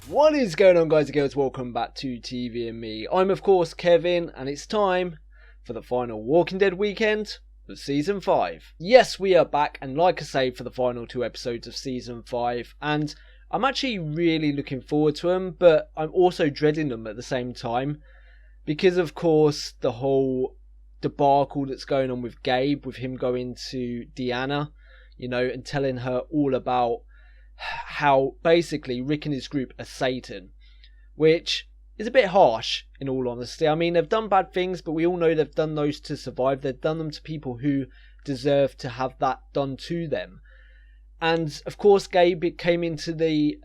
What is going on, guys and girls? Welcome back to TV and Me. I'm of course Kevin, and it's time for the final Walking Dead weekend of Season 5. Yes, we are back, and like I say, for the final 2 episodes of Season 5, and I'm actually really looking forward to them, but I'm also dreading them at the same time, because of course the whole debacle that's going on with Gabe, with him going to Deanna, you know, and telling her all about how basically Rick and his group are Satan, which is a bit harsh in all honesty. I mean, they've done bad things, but we all know they've done those to survive. They've done them to people who deserve to have that done to them. And of course Gabe came into the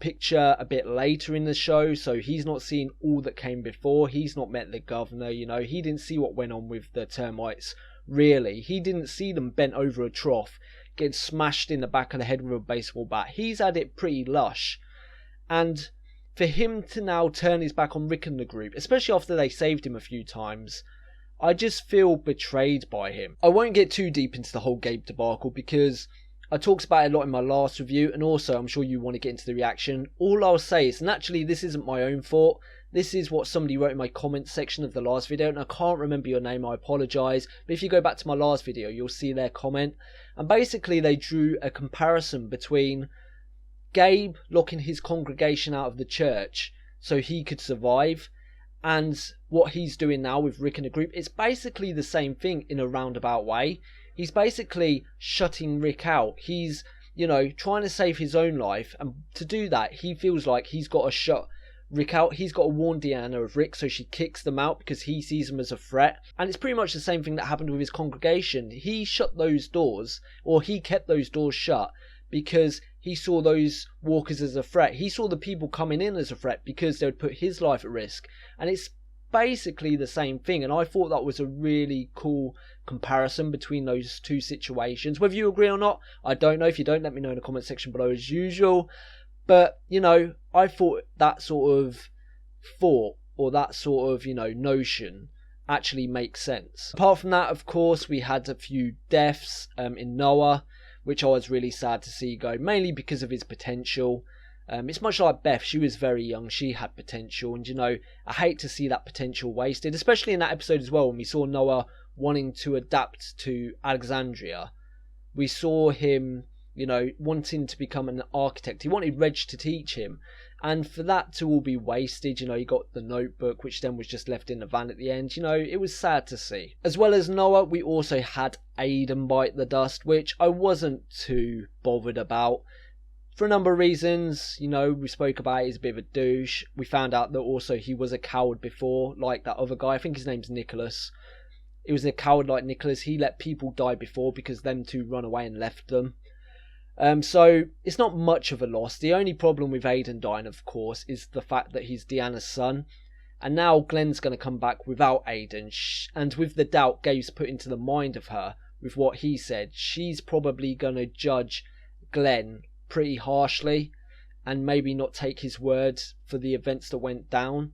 picture a bit later in the show, so he's not seen all that came before. He's not met the governor, you know, he didn't see what went on with the termites really. He didn't see them bent over a trough, getting smashed in the back of the head with a baseball bat. He's had it pretty lush. And for him to now turn his back on Rick and the group, especially after they saved him a few times, I just feel betrayed by him. I won't get too deep into the whole Gabe debacle because I talked about it a lot in my last review, and also I'm sure you want to get into the reaction. All I'll say is, and actually this isn't my own fault, this is what somebody wrote in my comment section of the last video, and I can't remember your name, I apologise, but if you go back to my last video you'll see their comment, and basically they drew a comparison between Gabe locking his congregation out of the church so he could survive, and what he's doing now with Rick and the group. It's basically the same thing in a roundabout way. He's basically shutting Rick out. He's, you know, trying to save his own life, and to do that he feels like he's got to shut Rick out. He's got to warn Deanna of Rick so she kicks them out because he sees them as a threat. And it's pretty much the same thing that happened with his congregation. He shut those doors, or he kept those doors shut because he saw those walkers as a threat. He saw the people coming in as a threat because they would put his life at risk. And it's basically the same thing, and I thought that was a really cool comparison between those two situations. Whether you agree or not, I don't know. If you don't, let me know in the comment section below as usual. But, you know, I thought that sort of thought, or that sort of, you know, notion actually makes sense. Apart from that, of course, we had a few deaths in Noah, which I was really sad to see go, mainly because of his potential. It's much like Beth. She was very young, she had potential, and you know, I hate to see that potential wasted, especially in that episode as well when we saw Noah wanting to adapt to Alexandria. We saw him, you know, wanting to become an architect. He wanted Reg to teach him, and for that to all be wasted, you know, he got the notebook which then was just left in the van at the end. You know, it was sad to see. As well as Noah, we also had Aiden bite the dust, which I wasn't too bothered about. For a number of reasons, you know, we spoke about he's a bit of a douche. We found out that also he was a coward before, like that other guy. I think his name's Nicholas. He was a coward like Nicholas. He let people die before because them two run away and left them. So it's not much of a loss. The only problem with Aiden dying, of course, is the fact that he's Deanna's son. And now Glenn's going to come back without Aiden. And with the doubt Gabe's put into the mind of her with what he said, she's probably going to judge Glenn pretty harshly and maybe not take his word for the events that went down.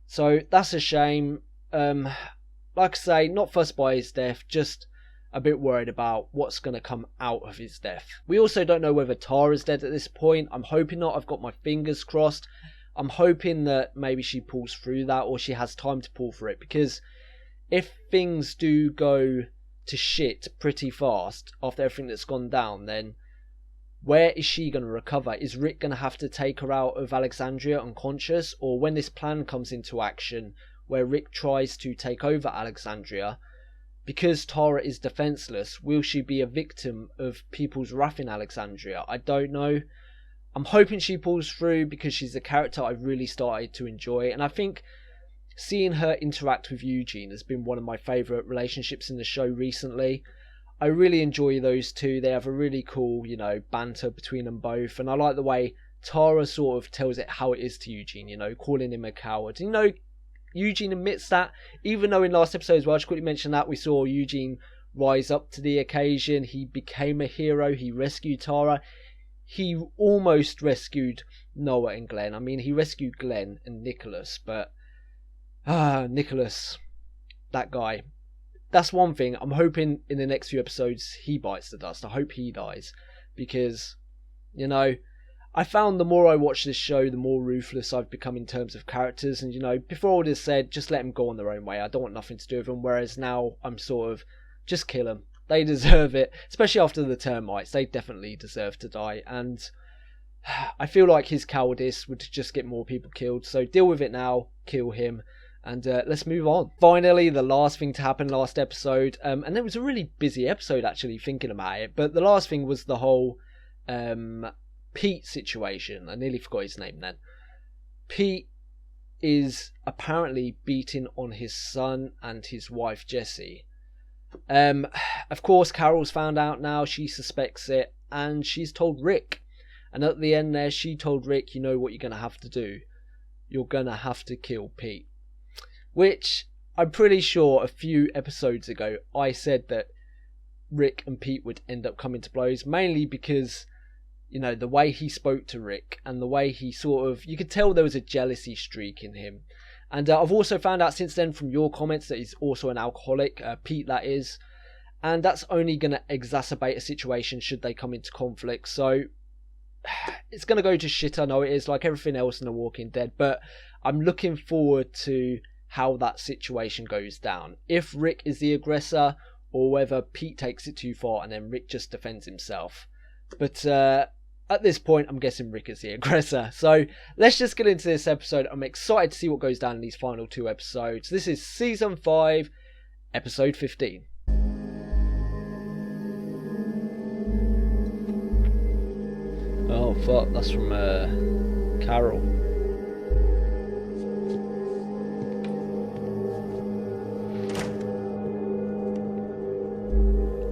So that's a shame. Like I say, not fussed by his death, just a bit worried about what's going to come out of his death. We also don't know whether Tara's dead at this point. I'm hoping not. I've got my fingers crossed. I'm hoping that maybe she pulls through that, or she has time to pull through it, because if things do go to shit pretty fast after everything that's gone down, then where is she going to recover? Is Rick going to have to take her out of Alexandria unconscious? Or when this plan comes into action where Rick tries to take over Alexandria, because Tara is defenseless, will she be a victim of people's wrath in Alexandria? I don't know. I'm hoping she pulls through because she's a character I've really started to enjoy. And I think seeing her interact with Eugene has been one of my favourite relationships in the show recently. I really enjoy those two. They have a really cool, you know, banter between them both. And I like the way Tara sort of tells it how it is to Eugene, you know, calling him a coward. You know, Eugene admits that, even though in last episode as well, I just quickly mentioned that, we saw Eugene rise up to the occasion. He became a hero. He rescued Tara. He almost rescued Noah and Glenn. I mean, he rescued Glenn and Nicholas, but Nicholas, that guy. That's one thing. I'm hoping in the next few episodes he bites the dust. I hope he dies, because, you know, I found the more I watch this show, the more ruthless I've become in terms of characters. And, you know, before all this said, just let them go on their own way. I don't want nothing to do with them. Whereas now I'm sort of, just kill them. They deserve it. Especially after the termites. They definitely deserve to die. And I feel like his cowardice would just get more people killed. So deal with it now. Kill him. And let's move on. Finally, the last thing to happen last episode. And it was a really busy episode, actually, thinking about it. But the last thing was the whole Pete situation. I nearly forgot his name then. Pete is apparently beating on his son and his wife Jessie. Of course, Carol's found out now. She suspects it. And she's told Rick. And at the end there, she told Rick, you know what you're going to have to do. You're going to have to kill Pete. Which, I'm pretty sure a few episodes ago, I said that Rick and Pete would end up coming to blows. Mainly because, you know, the way he spoke to Rick and the way he sort of, you could tell there was a jealousy streak in him. And I've also found out since then from your comments that he's also an alcoholic, Pete that is. And that's only going to exacerbate a situation should they come into conflict. So it's going to go to shit, I know it is, like everything else in The Walking Dead. But I'm looking forward to how that situation goes down. If Rick is the aggressor or whether Pete takes it too far and then Rick just defends himself. But at this point, I'm guessing Rick is the aggressor. So let's just get into this episode. I'm excited to see what goes down in these final 2 episodes. This is Season 5, Episode 15. Oh, fuck. That's from Carol.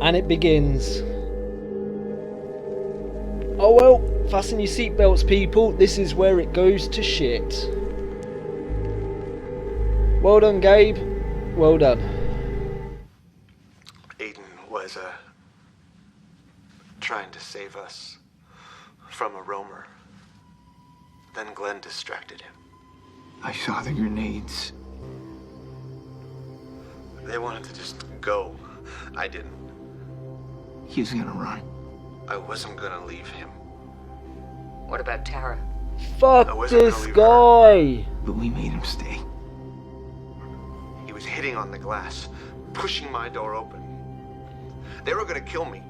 And it begins. Oh well, fasten your seatbelts, people. This is where it goes to shit. Well done, Gabe. Well done. Aiden was trying to save us from a roamer. Then Glenn distracted him. I saw the grenades. They wanted to just go. I didn't. He was gonna run. I wasn't gonna leave him. What about Tara? Fuck this guy! But we made him stay. He was hitting on the glass, pushing my door open. They were gonna kill me.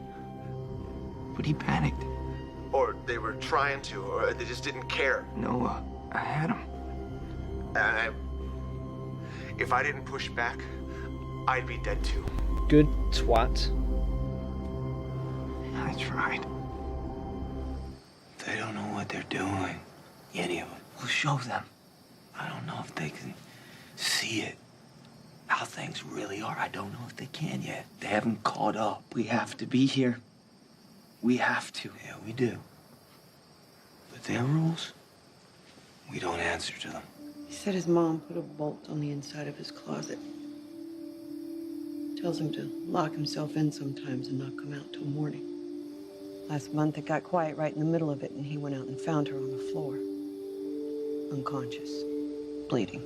But he panicked. Or they were trying to, or they just didn't care. No, I had him. And if I didn't push back, I'd be dead too. Good twat. I tried. They don't know what they're doing. Any of them. We'll show them. I don't know if they can see it. How things really are. I don't know if they can yet. They haven't caught up. We have to be here. We have to. Yeah, we do. But their rules, we don't answer to them. He said his mom put a bolt on the inside of his closet. Tells him to lock himself in sometimes and not come out till morning. Last month it got quiet right in the middle of it and he went out and found her on the floor. Unconscious. Bleeding.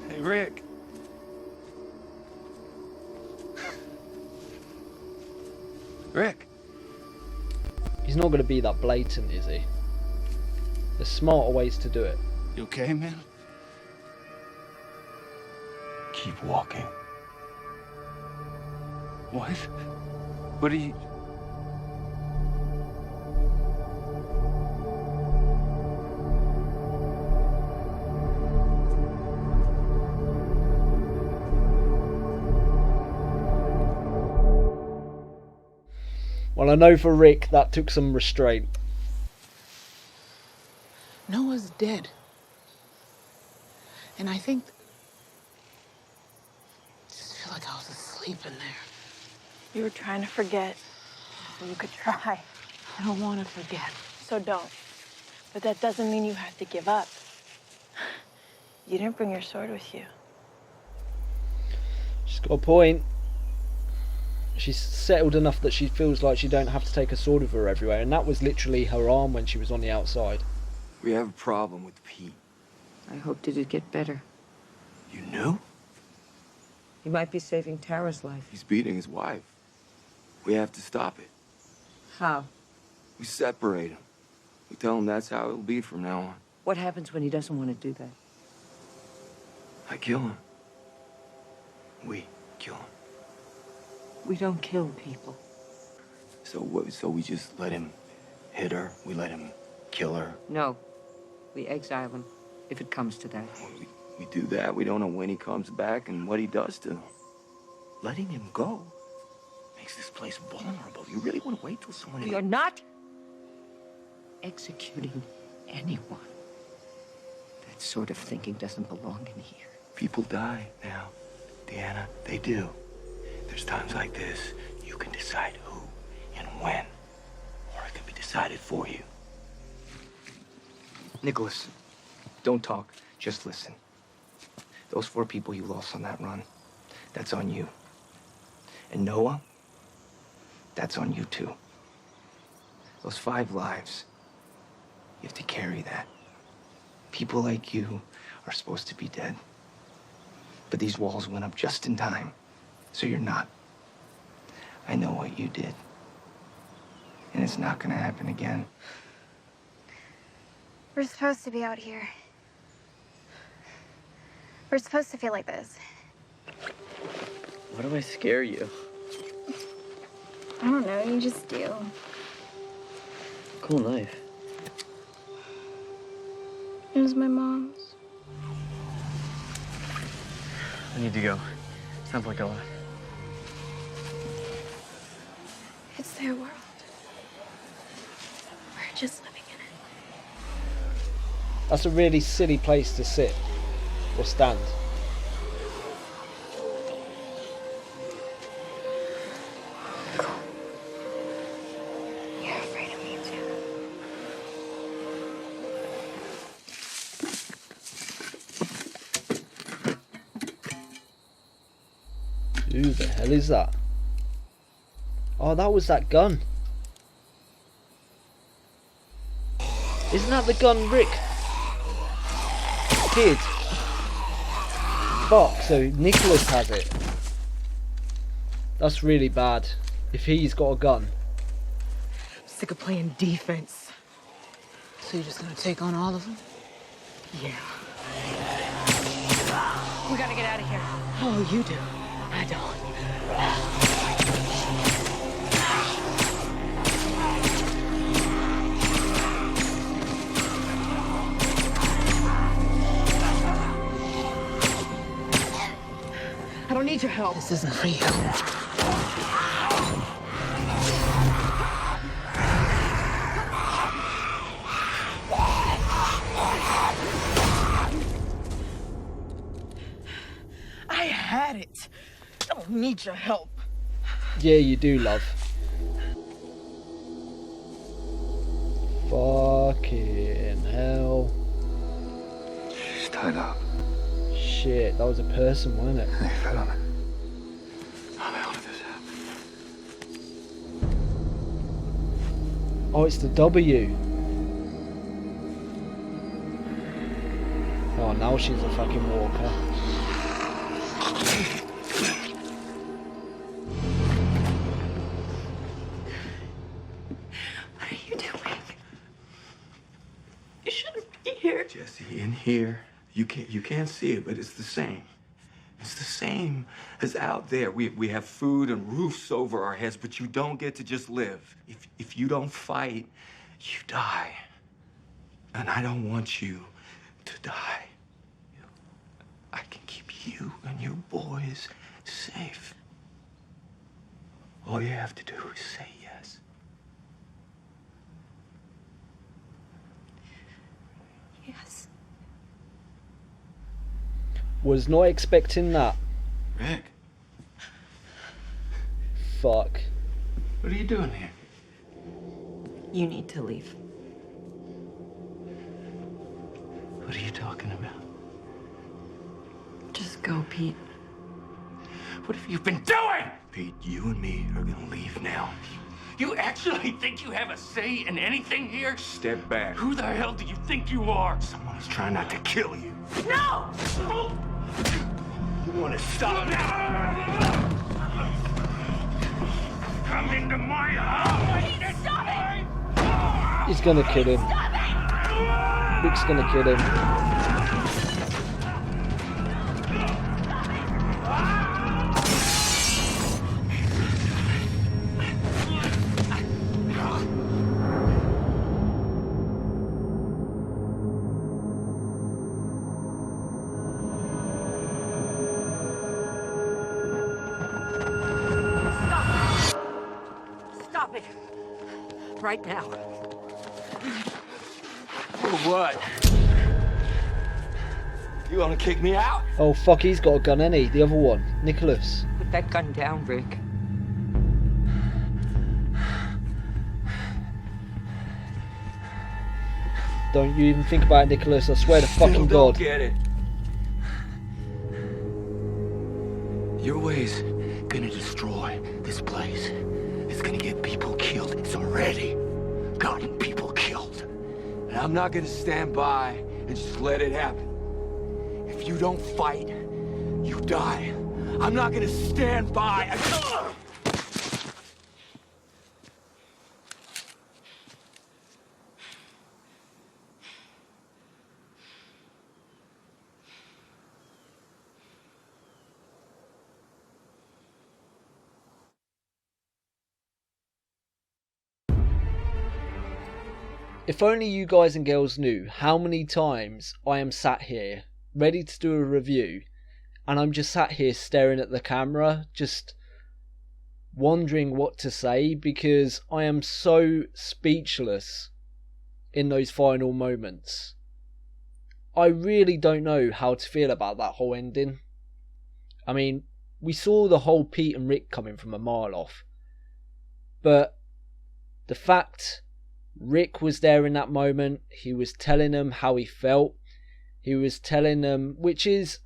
Hey, Rick. Rick. He's not going to be that blatant, is he? There's smarter ways to do it. You okay, man? Keep walking. What? What are you... Well, I know for Rick that took some restraint. Noah's dead. And I think... I just feel like I was asleep in there. You were trying to forget, so you could try. I don't want to forget. So don't. But that doesn't mean you have to give up. You didn't bring your sword with you. She's got a point. She's settled enough that she feels like she don't have to take a sword with her everywhere. And that was literally her arm when she was on the outside. We have a problem with Pete. I hoped it'd get better. You knew? He might be saving Tara's life. He's beating his wife. We have to stop it. How? We separate him. We tell him that's how it'll be from now on. What happens when he doesn't want to do that? I kill him. We kill him. We don't kill people. So we just let him hit her? We let him kill her? No. We exile him, if it comes to that. We do that. We don't know when he comes back and what he does to them. Letting him go makes this place vulnerable. You really want to wait till someone... You're not executing anyone. That sort of thinking doesn't belong in here. People die now, Deanna. They do. There's times like this, you can decide who and when, or it can be decided for you. Nicholas, don't talk, just listen. Those 4 people you lost on that run, that's on you. And Noah, that's on you too. Those 5 lives, you have to carry that. People like you are supposed to be dead. But these walls went up just in time, so you're not. I know what you did. And it's not gonna happen again. We're supposed to be out here. We're supposed to feel like this. Why do I scare you? I don't know, you just do. Cool knife. It was my mom's. I need to go. Sounds like a lot. It's their world. We're just living in it. That's a really silly place to sit or stand. You're afraid of me too. Who the hell is that? Oh, that was that gun. Isn't that the gun Rick did? Fuck, so Nicholas has it. That's really bad. If he's got a gun. I'm sick of playing defense. So you're just gonna take on all of them? Yeah. We gotta get out of here. Oh, you do. I don't. I don't need your help. This isn't for you. I had it. I don't need your help. Yeah, you do, love. Fucking hell. She's tied up. Shit, that was a person, wasn't it? They fed on it. How the hell did this happen? Oh, it's the W. Oh, now she's a fucking walker. What are you doing? You shouldn't be here. Jesse, in here, you can't see it, but it's the same. It's the same as out there. We have food and roofs over our heads, but you don't get to just live. If you don't fight, you die. And I don't want you to die. I can keep you and your boys safe. All you have to do is say yes. Yes. Was not expecting that. Rick, Fuck. what are you doing here? You need to leave. What are you talking about? Just go, Pete. What have you been doing? Pete, you and me are gonna leave now. You actually think you have a say in anything here? Step back. Who the hell do you think you are? Someone is trying not to kill you. No! You want to stop me? Come into my house! Stop it! He's gonna kill him. Rick's gonna kill him. Stop it. Right now. For what? You want to kick me out? Oh fuck, he's got a gun, ain't he? The other one, Nicholas. Put that gun down, Rick. Don't you even think about it, Nicholas. I swear to fucking Still God. don't get it. Your way's gonna destroy this place. It's gonna get people killed. It's already gotten people killed. And I'm not gonna stand by and just let it happen. If you don't fight, you die. I'm not gonna stand by and... If only you guys and girls knew how many times I am sat here ready to do a review and I'm just sat here staring at the camera, just wondering what to say, because I am so speechless in those final moments. I really don't know how to feel about that whole ending. I mean, we saw the whole Pete and Rick coming from a mile off, but the fact Rick was there in that moment, he was telling them how he felt, he was telling them, which is,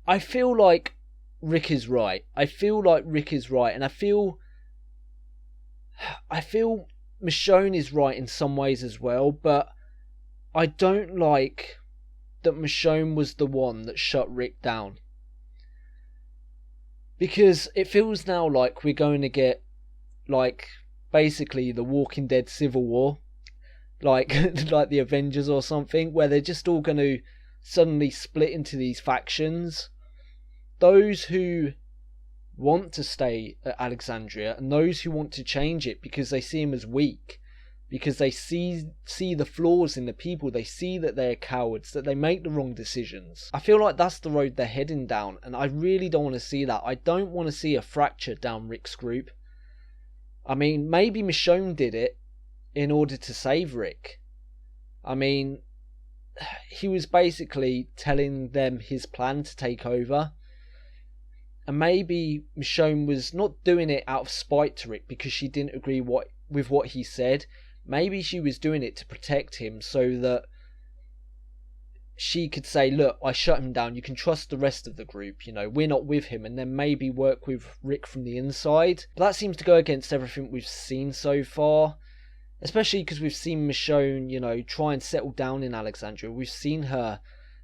I feel like Rick is right. I feel like Rick is right, and I feel Michonne is right in some ways as well, but I don't like that Michonne was the one that shut Rick down. Because it feels now like we're going to get, like, basically the Walking Dead Civil War, like like the Avengers or something, where they're just all going to suddenly split into these factions. Those who want to stay at Alexandria and those who want to change it because they see him as weak, because they see the flaws in the people, they see that they're cowards, that they make the wrong decisions. I feel like that's the road they're heading down, and I really don't want to see that. I don't want to see a fracture down Rick's group. I mean, maybe Michonne did it in order to save Rick. I mean, he was basically telling them his plan to take over. And maybe Michonne was not doing it out of spite to Rick because she didn't agree with what he said. Maybe she was doing it to protect him so that she could say, look, I shut him down, you can trust the rest of the group, you know, we're not with him, and then maybe work with Rick from the inside. But that seems to go against everything we've seen so far, especially because we've seen Michonne, you know, try and settle down in Alexandria. We've seen her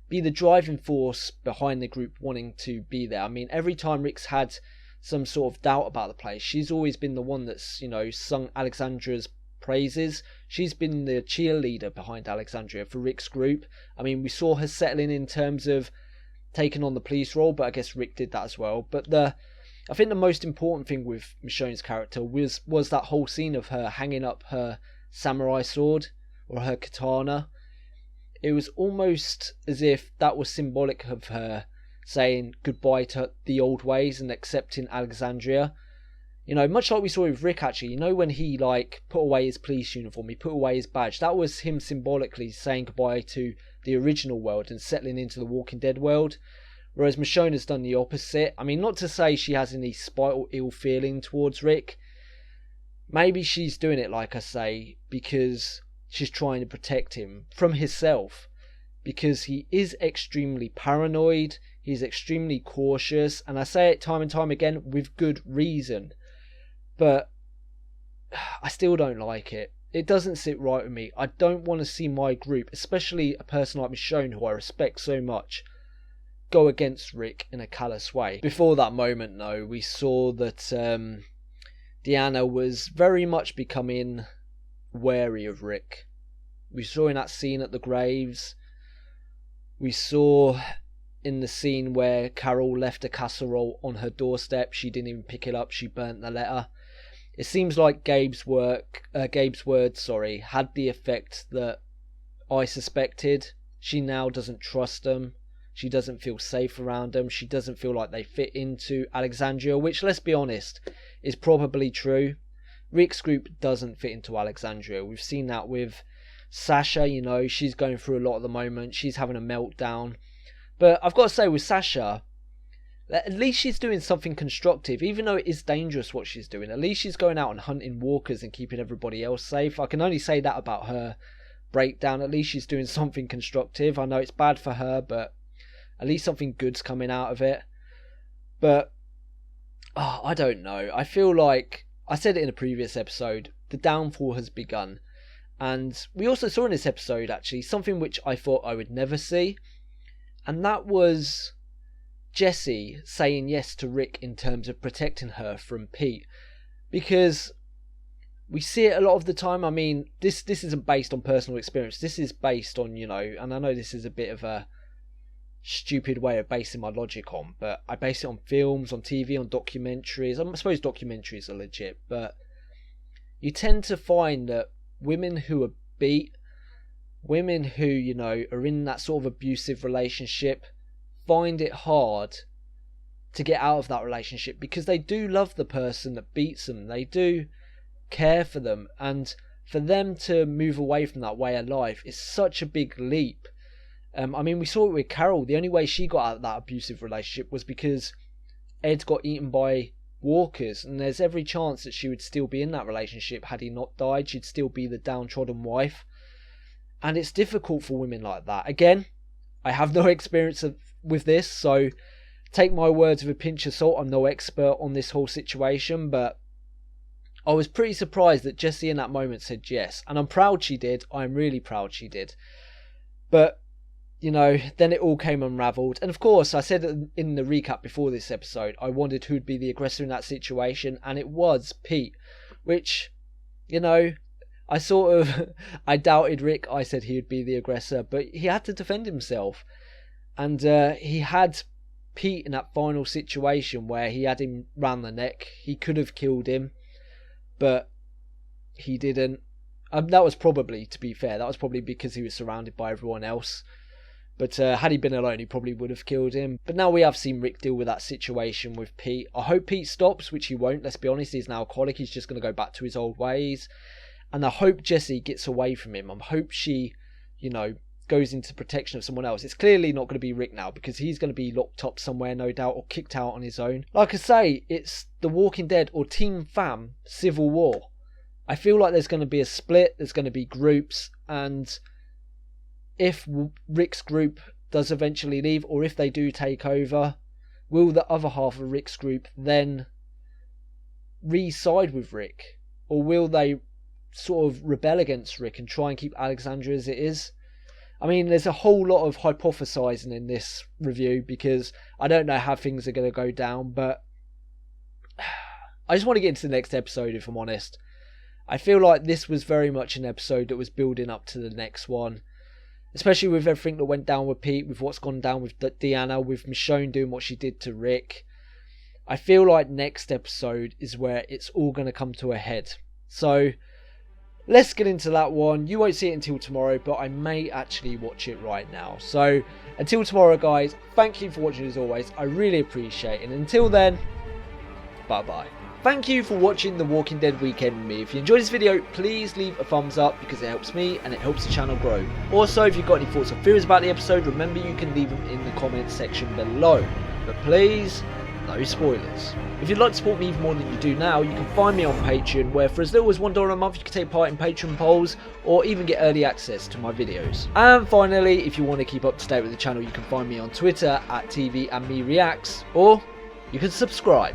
be the driving force behind the group wanting to be there. I mean, every time Rick's had some sort of doubt about the place, she's always been the one that's, you know, sung Alexandria's praises. She's been the cheerleader behind Alexandria for Rick's group. I mean, we saw her settling in terms of taking on the police role, but I guess Rick did that as well. But I think the most important thing with Michonne's character was that whole scene of her hanging up her samurai sword or her katana. It was almost as if that was symbolic of her saying goodbye to the old ways and accepting Alexandria. You know, much like we saw with Rick, actually, you know, when he, like, put away his police uniform, he put away his badge, that was him symbolically saying goodbye to the original world and settling into the Walking Dead world. Whereas Michonne has done the opposite. I mean, not to say she has any spite or ill feeling towards Rick. Maybe she's doing it, like I say, because she's trying to protect him from himself. Because he is extremely paranoid, he's extremely cautious, and I say it time and time again with good reason. But I still don't like it. It doesn't sit right with me. I don't want to see my group, especially a person like Michonne, who I respect so much, go against Rick in a callous way. Before that moment, though, we saw that Deanna was very much becoming wary of Rick. We saw in that scene at the graves. We saw in the scene where Carol left a casserole on her doorstep. She didn't even pick it up. She burnt the letter. It seems like Gabe's words, had the effect that I suspected. She now doesn't trust them. She doesn't feel safe around them. She doesn't feel like they fit into Alexandria, which, let's be honest, is probably true. Rick's group doesn't fit into Alexandria. We've seen that with Sasha, you know, she's going through a lot at the moment. She's having a meltdown. But I've got to say, with Sasha, at least she's doing something constructive. Even though it is dangerous what she's doing, at least she's going out and hunting walkers and keeping everybody else safe. I can only say that about her breakdown. At least she's doing something constructive. I know it's bad for her, but at least something good's coming out of it. But I don't know. I feel like, I said it in a previous episode, the downfall has begun. And we also saw in this episode, actually, something which I thought I would never see. And that was Jessie saying yes to Rick in terms of protecting her from Pete. Because we see it a lot of the time. I mean, this isn't based on personal experience. This is based on, you know, and I know this is a bit of a stupid way of basing my logic on, but I base it on films, on TV, on documentaries. I suppose documentaries are legit, but you tend to find that women who are beat, women who, you know, are in that sort of abusive relationship, find it hard to get out of that relationship because they do love the person that beats them. They do care for them, and for them to move away from that way of life is such a big leap. I mean, we saw it with Carol. The only way she got out of that abusive relationship was because Ed got eaten by walkers, and there's every chance that she would still be in that relationship had he not died. She'd still be the downtrodden wife, and it's difficult for women like that. Again, I have no experience with this, so take my words with a pinch of salt. I'm no expert on this whole situation, but I was pretty surprised that Jessie in that moment said yes, and I'm proud she did. I'm really proud she did. But you know, then it all came unravelled. And of course, I said in the recap before this episode, I wondered who'd be the aggressor in that situation, and it was Pete. Which, you know, I doubted Rick. I said he would be the aggressor, but he had to defend himself. And he had Pete in that final situation where he had him round the neck. He could have killed him, but he didn't. That was probably, to be fair, that was probably because he was surrounded by everyone else. But had he been alone, he probably would have killed him. But now we have seen Rick deal with that situation with Pete. I hope Pete stops, which he won't. Let's be honest, he's an alcoholic. He's just going to go back to his old ways. And I hope Jessie gets away from him. I hope she, you know, goes into protection of someone else. It's clearly not going to be Rick now, because he's going to be locked up somewhere, no doubt, or kicked out on his own. Like I say, it's The Walking Dead or Team Fam Civil War. I feel like there's going to be a split. There's going to be groups, and if Rick's group does eventually leave, or if they do take over, will the other half of Rick's group then re-side with Rick? Or will they sort of rebel against Rick and try and keep Alexandria as it is? I mean, there's a whole lot of hypothesizing in this review, because I don't know how things are going to go down, but I just want to get into the next episode, if I'm honest. I feel like this was very much an episode that was building up to the next one. Especially with everything that went down with Pete, with what's gone down with Deanna, with Michonne doing what she did to Rick. I feel like next episode is where it's all going to come to a head. So, let's get into that one. You won't see it until tomorrow, but I may actually watch it right now. So, until tomorrow, guys, thank you for watching as always. I really appreciate it. And until then, bye-bye. Thank you for watching The Walking Dead Weekend with me. If you enjoyed this video, please leave a thumbs up, because it helps me and it helps the channel grow. Also, if you've got any thoughts or theories about the episode, remember you can leave them in the comments section below. But please, no spoilers. If you'd like to support me even more than you do now, you can find me on Patreon, where for as little as $1 a month you can take part in Patreon polls, or even get early access to my videos. And finally, if you want to keep up to date with the channel, you can find me on Twitter at TVandMeReacts, or you can subscribe.